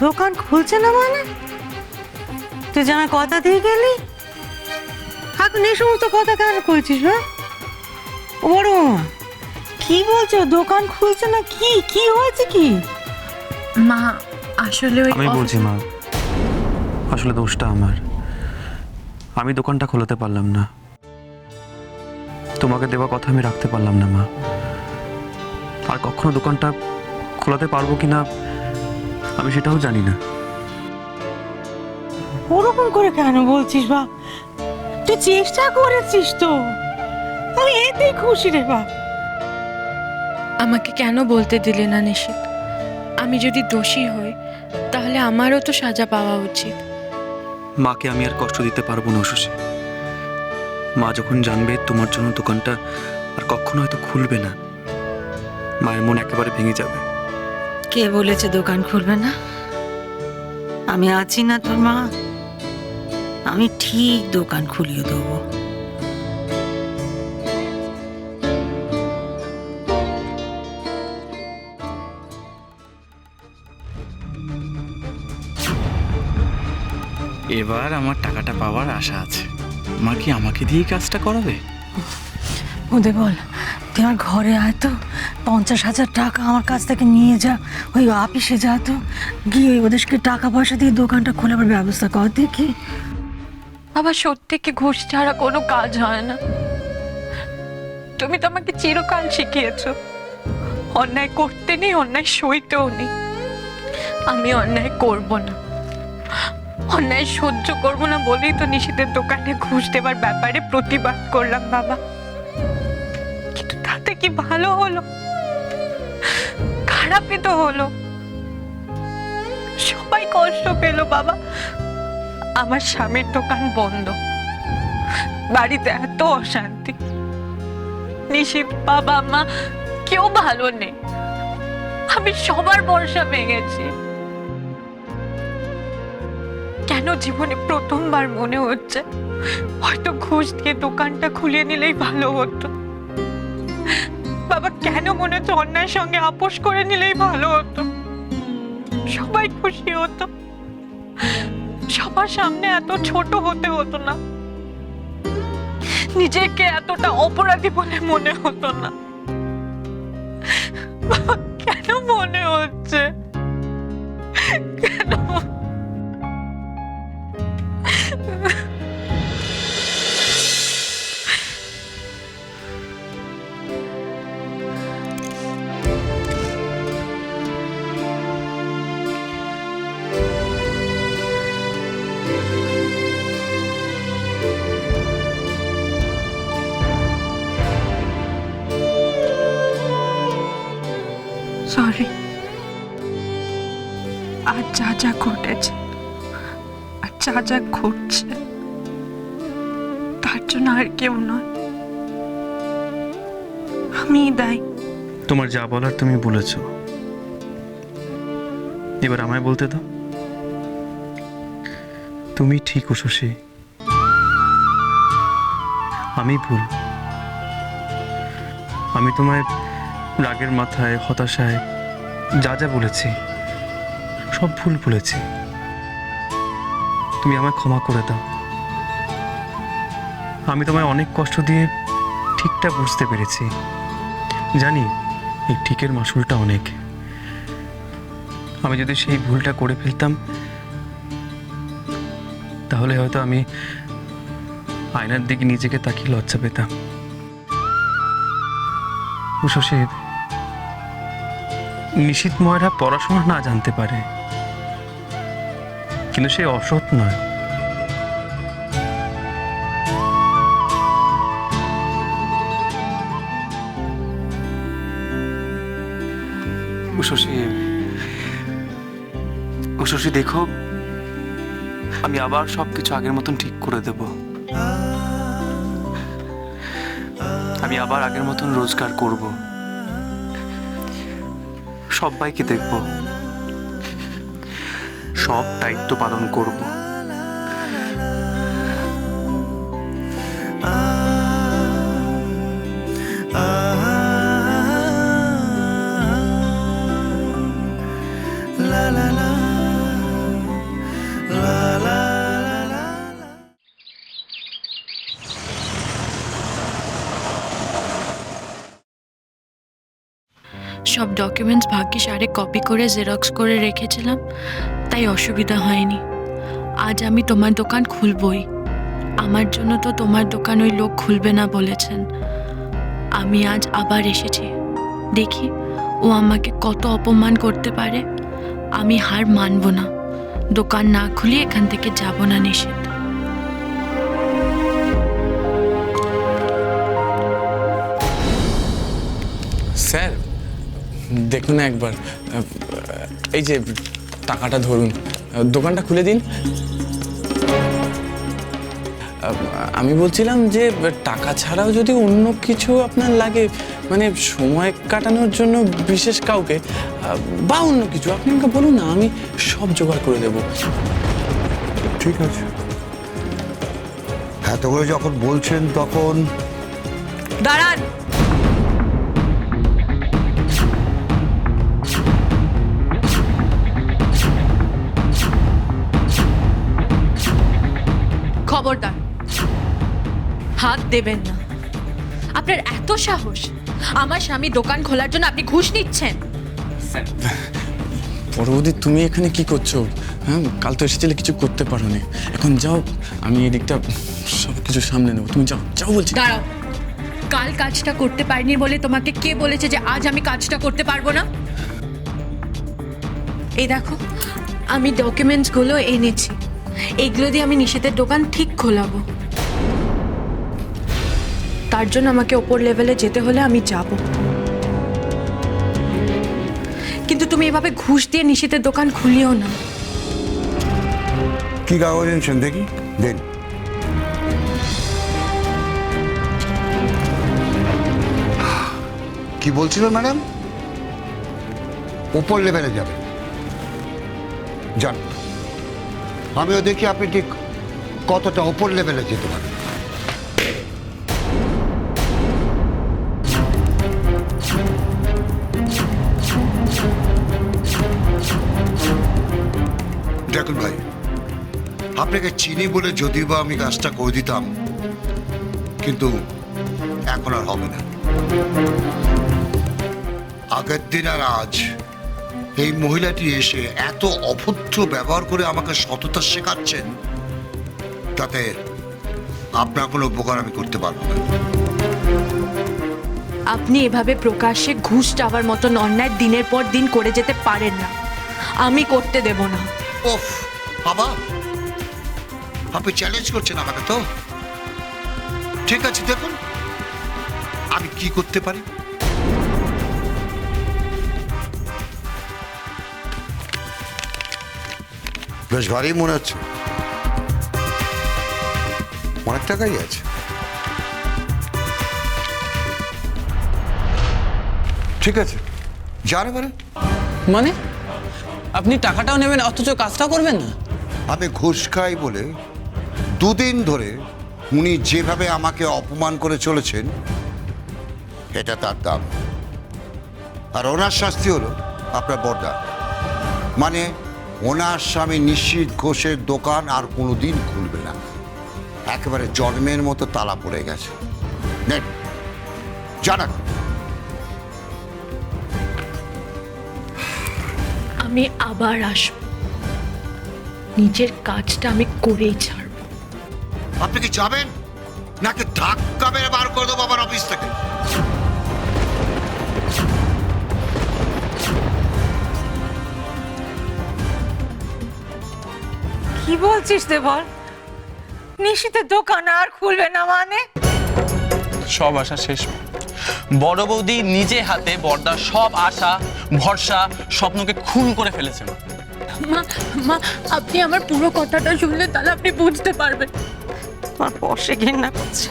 দোকান খুলছে না মানে? তুই যে আমায় কথা দিয়ে গেলি, এখন এই সমস্ত কথা কেন কইছিস? হ্যাঁ ও বড় মামা, কি বলছো? দোকান খুলছে না? কি কি হয়েছে? কি মা আসলে আমি বলছি মা, আসলে দোষটা আমার। আমি দোকানটা খোলাতে পারলাম না, তোমাকে দেওয়া কথা আমি রাখতে পারলাম না মা। আর কখনো দোকানটা খোলাতে পারবো কিনা আমি সেটাও জানি না। ওরকম করে কেন বলছিস বা? তুই চেষ্টা করেছিস তো, আমি এতেই খুশি রে বা। আমাকে কেন বলতে দিলে না নিশিত? আমি যদি দোষী হই তাহলে আমারও তো সাজা পাওয়া উচিত। মাকে আমি আর কষ্ট দিতে পারবো না শশী। মা যখন জানবে তোমার জন্য দোকানটা আর কখনো হয়তো খুলবে না, মায়ের মন একেবারে ভেঙে যাবে। কে বলেছে দোকান খুলবে না? আমি আছি না তোর মা, আমি ঠিক দোকান খুলিয়ে দেবো। এবার আমার টাকাটা পাওয়ার আশা আছে। মা কি আমাকে দিয়েই কাজটা করাবে? ওদের বল, তুই আমার ঘরে আয় তো, 50,000 টাকা আমার কাছ থেকে নিয়ে যা, ওই অফিসে যা তো, গিয়ে ওদেরকে টাকা পয়সা দিয়ে দোকানটা খোলাবার ব্যবস্থা কর দেখি। আবার সত্যি কি ঘুষ ছাড়া কোনো কাজ হয় না? তুমি তো আমাকে চিরকাল শিখিয়েছো অন্যায় করতে নেই, অন্যায় সইতেও নেই। আমি অন্যায় করব না, অন্যায় সহ্য করব না বলেই তো নিশিতের দোকানে ঘুষ দেবার ব্যাপারে প্রতিবাদ করলাম বাবা। কিন্তু তাতে কি ভালো হলো? খারাপই তো হলো। সবাই কষ্ট পেল বাবা। আমার স্বামীর দোকান বন্ধ, বাড়িতে এত অশান্তি, নিশিত বাবা মা কেউ ভালো নেই, আমি সবার ভরসা ভেঙেছি। কেন জীবনে প্রথমবার মনে হচ্ছে হয়তো ঘুষ দিয়ে দোকানটা খুলিয়ে নিলেই ভালো হতো। বাবা কেন মনে হচ্ছে অন্যায়ের সঙ্গে আপোষ করে নিলেই ভালো হতো, সবাই খুশি হতো, সবার সামনে এত ছোট হতে হতো না, নিজেকে এতটা অপরাধী বলে মনে হতো না। বাবা, কেন মনে হচ্ছে কেন? সরি, আর যা যা ঘটেছে আর যা যা ঘটছে তার জন্য আর কেউ নয়, আমিই দায়ী। তোমার যা বলার তুমি বলেছো, এবার আমায় বলতে দাও। তুমি ঠিক শশী, আমি ভুল। আমি তোমায় রাগের মাথায়, হতাশায় যা যা বলেছি সব ভুল বলেছি। তুমি আমায় ক্ষমা করে দাও। আমি তোমায় অনেক কষ্ট দিয়ে ঠিকটা বুঝতে পেরেছি। জানি এই ঠিকের মাসুলটা অনেক। আমি যদি সেই ভুলটা করে ফেলতাম তাহলে হয়তো আমি আয়নার দিকে নিজেকে তাকিয়ে লজ্জা পেতাম। শশী, নিশিত ময়রা পড়াশোনা না জানতে পারে, কিন্তু সে অসৎ নয়। শশী দেখো, আমি আবার সবকিছু আগের মতন ঠিক করে দেব। আমি আবার আগের মতন রোজগার করব, সবাইকে দেখব, সব দায়িত্ব পালন করব। la la la সব ডকুমেন্টস ভাগ্যিস আরে কপি করে জেরক্স করে রেখেছিলাম, তাই অসুবিধা হয়নি। আজ আমি তোমার দোকান খুলবই। আমার জন্য তো তোমার দোকান ওই লোক খুলবে না বলেছেন। আমি আজ আবার এসেছি, দেখি ও আমাকে কত অপমান করতে পারে। আমি হার মানব না, দোকান না খুলে এখান থেকে যাব না নিষেধ। স্যার দেখুন একবার, এই যে টাকাটা ধরুন, দোকানটা খুলে দিন। আমি বলছিলাম যে টাকা ছাড়াও যদি অন্য কিছু আপনার লাগে, মানে সময় কাটানোর জন্য বিশেষ কাউকে বা অন্য কিছু, আপনি আমাকে বলুন না, আমি সব জোগাড় করে দেবো। ঠিক আছে, এত করে যখন বলছেন তখন দাঁড়ান, খবরদার হাত দেবেন না। আপনার এত সাহস, আমার স্বামী দোকান খোলার জন্য আপনি ঘুষ নিচ্ছেন? পরবর্তী তুমি এখানে কি করছো? হ্যাঁ, কাল তো এসেছিলে, কিছু করতে পারো নি, এখন যাও, আমি এদিকটা সব কিছু সামলে নেবো। তুমি যাও যাও বলছি। দাঁড়াও, কাল কাজটা করতে পারিনি বলে তোমাকে কে বলেছে যে আজ আমি কাজটা করতে পারবো না? এই দেখো, আমি ডকুমেন্টসগুলো এনেছি, এগুলো দিয়ে আমি নিষেধের দোকান ঠিক খোলাবো। তার জন্য আমাকে ওপর লেভেলে যেতে হলে আমি যাব, কিন্তু তুমি এভাবে ঘুষ দিয়ে নিষেধের দোকান খুলিও না। কি কাগজ এনেছেন দেখি, দেন। কি বলছিল ম্যাডাম? উপর লেভেলে যাবেন, যান। আমিও দেখি আপনি ঠিক কতটা উপর লেভেলে যেতে পারেন। দেখুন ভাই, আপনাকে চিনি বলে যদিও বা আমি কাজটা করে দিতাম, কিন্তু এখন আর হবে না। আগের দিন আর আজ এই মহিলাটি এসে এত অভদ্র ব্যবহার করে আমাকে সততা শেখাচ্ছেন, তাতে আপনার কোনো উপকার আমি করতে পারবো না। আপনি এভাবে প্রকাশ্যে ঘুষ চাওয়ার মতন অন্যায় দিনের পর দিন করে যেতে পারেন না, আমি করতে দেব না। ওফ বাবা, আপনি চ্যালেঞ্জ করছেন আমাকে তো? ঠিক আছে, দেখুন আমি কি করতে পারি। বেশ ভারী মনে হচ্ছে, অনেক টাকাই আছে। ঠিক আছে, যান এবারে। মানে আপনি টাকাটাও নেবেন অথচ কাজটাও করবেন না? আমি ঘুষ খাই বলে দুদিন ধরে উনি যেভাবে আমাকে অপমান করে চলেছেন, এটা তার দাম। আর ওনার শাস্তি হলো আপনার বরদা, মানে ওনার স্বামী নিশ্চিত ঘোষের দোকান আর কোনোদিন খুলবে না, একেবারে জন্মের মতো তালা পড়ে গেছে। নেন, জানা। আমি আবার আসব, নিজের কাজটা আমি করেই ছাড়ব। আপনি কি যাবেন নাকি ধাক্কা মেরে বার করে দেবো আমার অফিস থেকে? কি বলছিস রে বল? নিশীথের দোকান আর খুলবে না মানে? সব আশা শেষ। বড় বৌদি নিজে হাতে বর্দার সব আশা, ভরসা, স্বপ্নকে খুন করে ফেলেছেন। মা মা, আপনি আমার পুরো কথাটা শুনলে তাহলে আপনি বুঝতে পারবেন। আমার বসে ঘেন্না করছে।